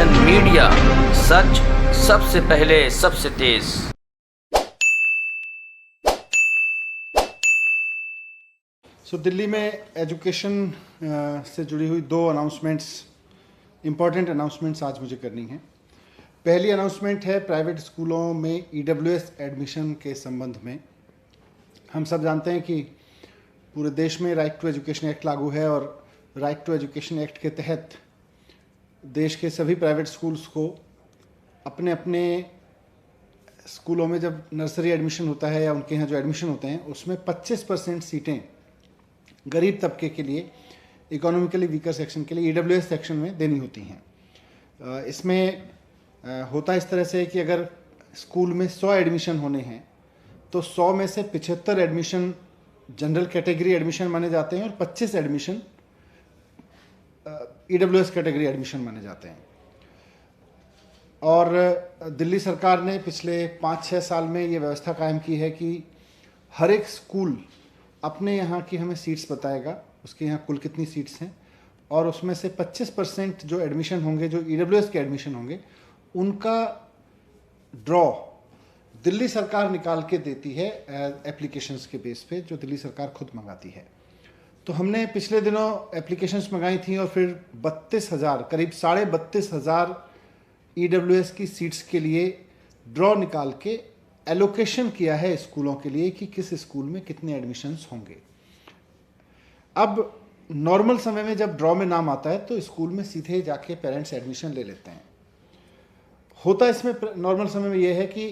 Nation media, सच सबसे पहले सबसे तेज। दिल्ली में एजुकेशन से जुड़ी हुई दो इम्पॉर्टेंट अनाउंसमेंट्स आज मुझे करनी है। पहली अनाउंसमेंट है प्राइवेट स्कूलों में ईडब्ल्यूएस एडमिशन के संबंध में। हम सब जानते हैं कि पूरे देश में राइट टू एजुकेशन एक्ट लागू है और राइट टू एजुकेशन एक्ट के तहत देश के सभी प्राइवेट स्कूल्स को अपने अपने स्कूलों में जब नर्सरी एडमिशन होता है या उनके यहाँ जो एडमिशन होते हैं उसमें 25% सीटें गरीब तबके के लिए, इकोनॉमिकली वीकर सेक्शन के लिए ईडब्ल्यूएस सेक्शन में देनी होती हैं। इसमें होता इस तरह से कि अगर स्कूल में 100 एडमिशन होने हैं तो 100 में से 75 एडमिशन जनरल कैटेगरी एडमिशन माने जाते हैं और 25 एडमिशन ईडब्ल्यूएस कैटेगरी एडमिशन माने जाते हैं। और दिल्ली सरकार ने पिछले 5-6 साल में ये व्यवस्था कायम की है कि हर एक स्कूल अपने यहाँ की हमें सीट्स बताएगा, उसके यहाँ कुल कितनी सीट्स हैं, और उसमें से 25% जो एडमिशन होंगे, जो ईडब्ल्यूएस के एडमिशन होंगे, उनका ड्रॉ दिल्ली सरकार निकाल के देती है एप्लीकेशंस के बेस पे, जो दिल्ली सरकार खुद मंगाती है। तो हमने पिछले दिनों एप्लीकेशंस मंगाई थी और फिर 32,000, करीब 32,500 ईडब्ल्यूएस की सीट्स के लिए ड्रॉ निकाल के एलोकेशन किया है स्कूलों के लिए कि किस स्कूल में कितने एडमिशन्स होंगे। अब नॉर्मल समय में जब ड्रॉ में नाम आता है तो स्कूल में सीधे जाके पेरेंट्स एडमिशन ले लेते हैं। होता इसमें नॉर्मल समय में यह है कि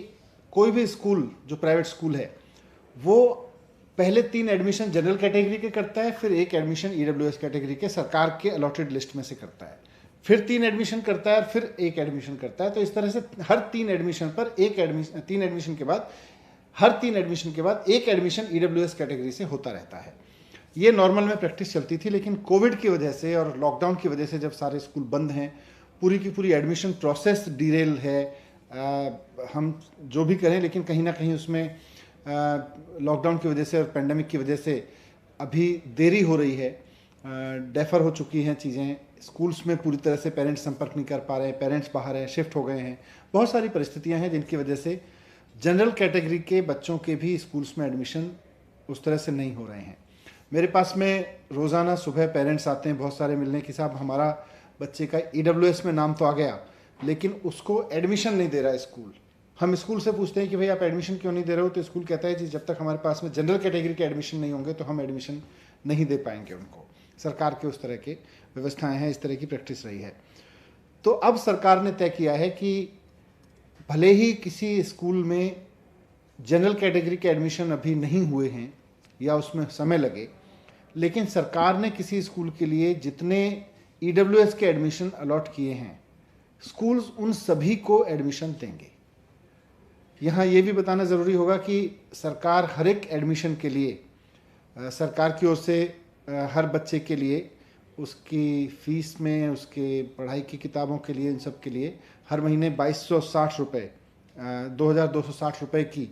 कोई भी स्कूल जो प्राइवेट स्कूल है वो पहले 3 एडमिशन जनरल कैटेगरी के करता है, फिर 1 एडमिशन ईडब्ल्यूएस कैटेगरी के सरकार के अलॉटेड लिस्ट में से करता है, फिर 3 एडमिशन करता है और फिर 1 एडमिशन करता है। तो इस तरह से हर 3 एडमिशन पर 3 एडमिशन के बाद हर 3 एडमिशन के बाद 1 एडमिशन ईडब्ल्यूएस कैटेगरी से होता रहता है। ये नॉर्मल में प्रैक्टिस चलती थी, लेकिन कोविड की वजह से और लॉकडाउन की वजह से जब सारे स्कूल बंद हैं, पूरी की पूरी एडमिशन प्रोसेस डीरेल है। हम जो भी करें लेकिन कहीं ना कहीं उसमें लॉकडाउन की वजह से और पेंडेमिक की वजह से अभी देरी हो रही है, डेफर हो चुकी हैं चीज़ें। स्कूल्स में पूरी तरह से पेरेंट्स संपर्क नहीं कर पा रहे हैं, पेरेंट्स बाहर हैं, शिफ्ट हो गए हैं, बहुत सारी परिस्थितियां हैं जिनकी वजह से जनरल कैटेगरी के बच्चों के भी स्कूल्स में एडमिशन उस तरह से नहीं हो रहे हैं। मेरे पास में रोज़ाना सुबह पेरेंट्स आते हैं बहुत सारे मिलने कि साहब हमारा बच्चे का ईडब्ल्यूएस में नाम तो आ गया लेकिन उसको एडमिशन नहीं दे रहा है स्कूल। हम स्कूल से पूछते हैं कि भाई आप एडमिशन क्यों नहीं दे रहे हो, तो स्कूल कहता है जी जब तक हमारे पास में जनरल कैटेगरी के एडमिशन नहीं होंगे तो हम एडमिशन नहीं दे पाएंगे उनको। सरकार के उस तरह के व्यवस्थाएं हैं, इस तरह की प्रैक्टिस रही है। तो अब सरकार ने तय किया है कि भले ही किसी स्कूल में जनरल कैटेगरी के एडमिशन अभी नहीं हुए हैं या उसमें समय लगे, लेकिन सरकार ने किसी स्कूल के लिए जितने ईडब्ल्यूएस के एडमिशन अलॉट किए हैं, स्कूल्स उन सभी को एडमिशन देंगे। यहाँ ये भी बताना ज़रूरी होगा कि सरकार हर एक एडमिशन के लिए सरकार की ओर से हर बच्चे के लिए उसकी फ़ीस में, उसके पढ़ाई की किताबों के लिए, इन सब के लिए हर महीने 2260 रुपये 2260 रुपये की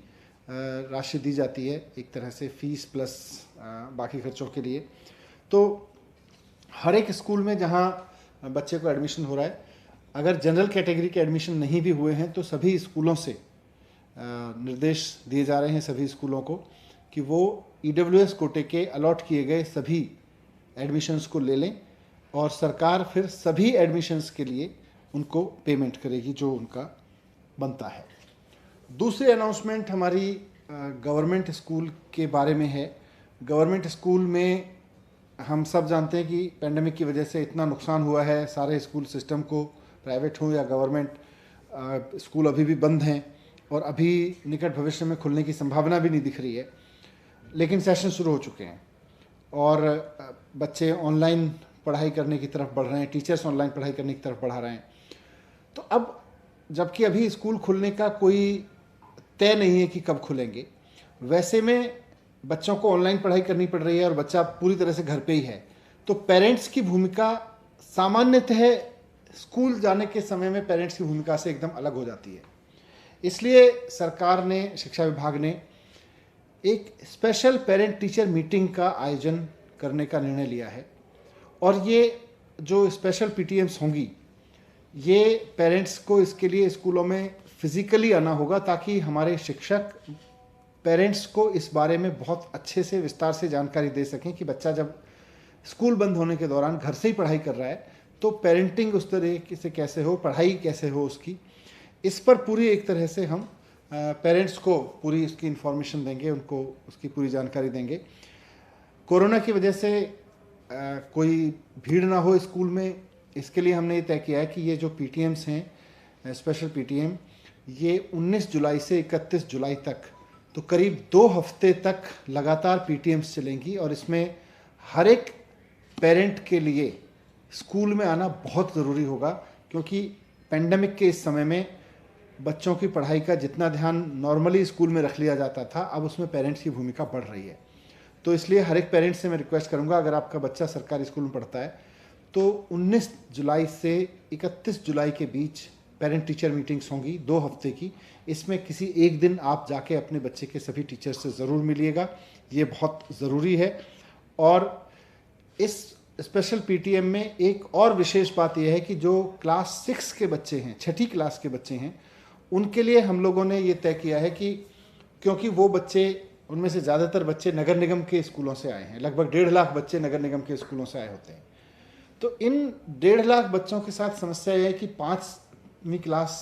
राशि दी जाती है, एक तरह से फ़ीस प्लस बाकी खर्चों के लिए। तो हर एक स्कूल में जहाँ बच्चे को एडमिशन हो रहा है, अगर जनरल कैटेगरी के एडमिशन नहीं भी हुए हैं तो सभी स्कूलों से निर्देश दिए जा रहे हैं सभी स्कूलों को कि वो ईडब्ल्यूएस कोटे के अलॉट किए गए सभी एडमिशन्स को ले लें और सरकार फिर सभी एडमिशन्स के लिए उनको पेमेंट करेगी जो उनका बनता है। दूसरी अनाउंसमेंट हमारी गवर्नमेंट स्कूल के बारे में है। गवर्नमेंट स्कूल में हम सब जानते हैं कि पेंडेमिक की वजह से इतना नुकसान हुआ है सारे स्कूल सिस्टम को, प्राइवेट हो या गवर्नमेंट। स्कूल अभी भी बंद हैं और अभी निकट भविष्य में खुलने की संभावना भी नहीं दिख रही है, लेकिन सेशन शुरू हो चुके हैं और बच्चे ऑनलाइन पढ़ाई करने की तरफ बढ़ रहे हैं, टीचर्स ऑनलाइन पढ़ाई करने की तरफ बढ़ा रहे हैं। तो अब जबकि अभी स्कूल खुलने का कोई तय नहीं है कि कब खुलेंगे, वैसे में बच्चों को ऑनलाइन पढ़ाई करनी पड़ रही है और बच्चा पूरी तरह से घर पे ही है, तो पेरेंट्स की भूमिका सामान्यतः स्कूल जाने के समय में पेरेंट्स की भूमिका से एकदम अलग हो जाती है। इसलिए सरकार ने, शिक्षा विभाग ने एक स्पेशल पेरेंट टीचर मीटिंग का आयोजन करने का निर्णय लिया है और ये जो स्पेशल पीटीएम्स होंगी ये पेरेंट्स को इसके लिए स्कूलों में फिजिकली आना होगा, ताकि हमारे शिक्षक पेरेंट्स को इस बारे में बहुत अच्छे से विस्तार से जानकारी दे सकें कि बच्चा जब स्कूल बंद होने के दौरान घर से ही पढ़ाई कर रहा है तो पेरेंटिंग उस तरह से कैसे हो, पढ़ाई कैसे हो उसकी। इस पर पूरी एक तरह से हम पेरेंट्स को पूरी इसकी इन्फॉर्मेशन देंगे, उनको उसकी पूरी जानकारी देंगे। कोरोना की वजह से कोई भीड़ ना हो स्कूल में, इसके लिए हमने ये तय किया है कि ये जो पीटीएम्स हैं, स्पेशल पीटीएम, ये 19 जुलाई से 31 जुलाई तक, तो करीब 2 हफ्ते तक लगातार पीटीएम्स चलेंगी। और इसमें हर एक पेरेंट के लिए स्कूल में आना बहुत ज़रूरी होगा, क्योंकि पेंडेमिक के इस समय में बच्चों की पढ़ाई का जितना ध्यान नॉर्मली स्कूल में रख लिया जाता था, अब उसमें पेरेंट्स की भूमिका बढ़ रही है। तो इसलिए हर एक पेरेंट्स से मैं रिक्वेस्ट करूंगा, अगर आपका बच्चा सरकारी स्कूल में पढ़ता है तो 19 जुलाई से 31 जुलाई के बीच पेरेंट टीचर मीटिंग्स होंगी 2 हफ्ते की। इसमें किसी एक दिन आप जाके अपने बच्चे के सभी टीचर्स से ज़रूर मिलिएगा, ये बहुत ज़रूरी है। और इस स्पेशल पीटीएम में एक और विशेष बात यह है कि जो क्लास 6 के बच्चे हैं, 6ठी क्लास के बच्चे हैं, उनके लिए हम लोगों ने ये तय किया है कि क्योंकि वो बच्चे, उनमें से ज़्यादातर बच्चे नगर निगम के स्कूलों से आए हैं, लगभग 1.5 लाख बच्चे नगर निगम के स्कूलों से आए होते हैं। तो इन 1.5 लाख बच्चों के साथ समस्या यह है कि 5वीं क्लास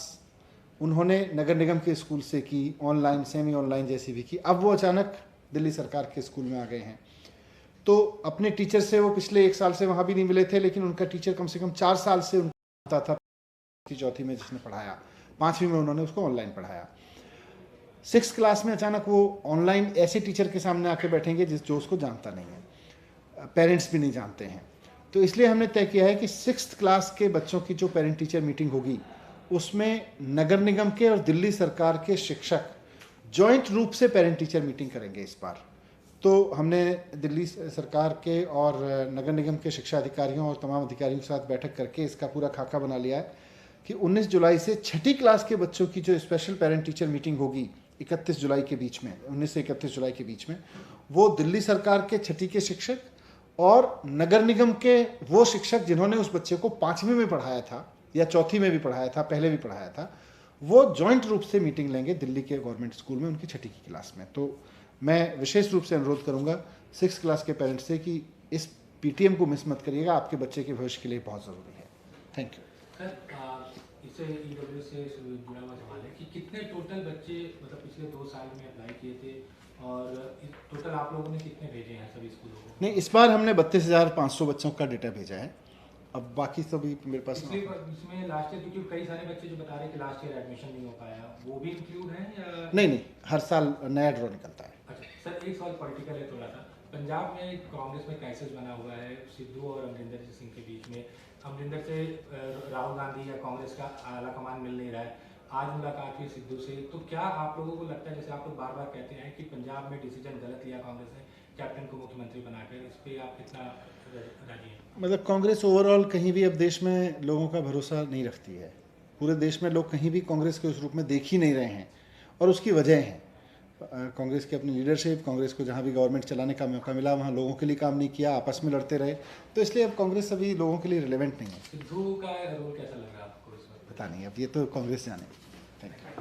उन्होंने नगर निगम के स्कूल से की, ऑनलाइन, सेमी ऑनलाइन जैसी भी की। अब वो अचानक दिल्ली सरकार के स्कूल में आ गए हैं, तो अपने टीचर से वो पिछले 1 साल से वहाँ भी नहीं मिले थे, लेकिन उनका टीचर कम से कम 4 साल से उनका था, 4th में जिसने पढ़ाया, 5वीं में उन्होंने उसको ऑनलाइन पढ़ाया। 6th क्लास में अचानक वो ऑनलाइन ऐसे टीचर के सामने आके बैठेंगे जो उसको जानता नहीं है, पेरेंट्स भी नहीं जानते हैं। तो इसलिए हमने तय किया है कि 6th क्लास के बच्चों की जो पेरेंट टीचर मीटिंग होगी, उसमें नगर निगम के और दिल्ली सरकार के शिक्षक जॉइंट रूप से पेरेंट टीचर मीटिंग करेंगे इस बार। तो हमने दिल्ली सरकार के और नगर निगम के शिक्षा अधिकारियों और तमाम अधिकारियों के साथ बैठक करके इसका पूरा खाका बना लिया है कि 19 जुलाई से 6ठी क्लास के बच्चों की जो स्पेशल पेरेंट टीचर मीटिंग होगी 31 जुलाई के बीच में, 19 से 31 जुलाई के बीच में, वो दिल्ली सरकार के 6ठी के शिक्षक और नगर निगम के वो शिक्षक जिन्होंने उस बच्चे को 5वीं में पढ़ाया था या 4थी में भी पढ़ाया था, पहले भी पढ़ाया था, वो जॉइंट रूप से मीटिंग लेंगे दिल्ली के गवर्नमेंट स्कूल में उनकी 6ठी की क्लास में। तो मैं विशेष रूप से अनुरोध करूंगा 6th क्लास के पेरेंट्स से कि इस पीटीएम को मिस मत करिएगा, आपके बच्चे के भविष्य के लिए बहुत ज़रूरी है। Thank you. सर, इससे ईडब्ल्यू से जुड़ा हुआ सवाल है कि कितने टोटल बच्चे मतलब पिछले 2 साल में अप्लाई किए थे और टोटल आप लोगों ने कितने भेजे हैं सभी स्कूलों को? नहीं, इस बार हमने 32,500 बच्चों का डेटा भेजा है। अब बाकी तो भी मेरे पास इसमें लास्ट ईयर, क्योंकि कई सारे बच्चे जो बता रहे हैं कि लास्ट ईयर एडमिशन नहीं हो पाया, वो भी इंक्लूड है या नहीं, हर साल नया ड्रॉ निकलता है। अच्छा सर, एक सवाल पॉलिटिकल है थोड़ा सा। पंजाब में कांग्रेस में क्राइसिस बना हुआ है सिद्धू और अमरिंदर सिंह के बीच में। अमरिंदर से राहुल गांधी या कांग्रेस का आला कमान मिल नहीं रहा है। आज मुलाकात हुई सिद्धू से, तो क्या आप लोगों को लगता है, जैसे आप लोग बार बार कहते हैं कि पंजाब में डिसीजन गलत लिया कांग्रेस ने कैप्टन को मुख्यमंत्री बनाकर, इस पर आप कितना राजी हैं? मतलब कांग्रेस ओवरऑल कहीं भी अब देश में लोगों का भरोसा नहीं रखती है। पूरे देश में लोग कहीं भी कांग्रेस को इस रूप में देख ही नहीं रहे हैं, और उसकी वजह है कांग्रेस की अपनी लीडरशिप। कांग्रेस को जहाँ भी गवर्नमेंट चलाने का मौका मिला वहाँ लोगों के लिए काम नहीं किया, आपस में लड़ते रहे। तो इसलिए अब कांग्रेस अभी लोगों के लिए रिलेवेंट नहीं है। सिद्धू का रोल कैसा लग रहा है आपको इस वक्त? पता नहीं, अब ये तो कांग्रेस जाने। Thank you.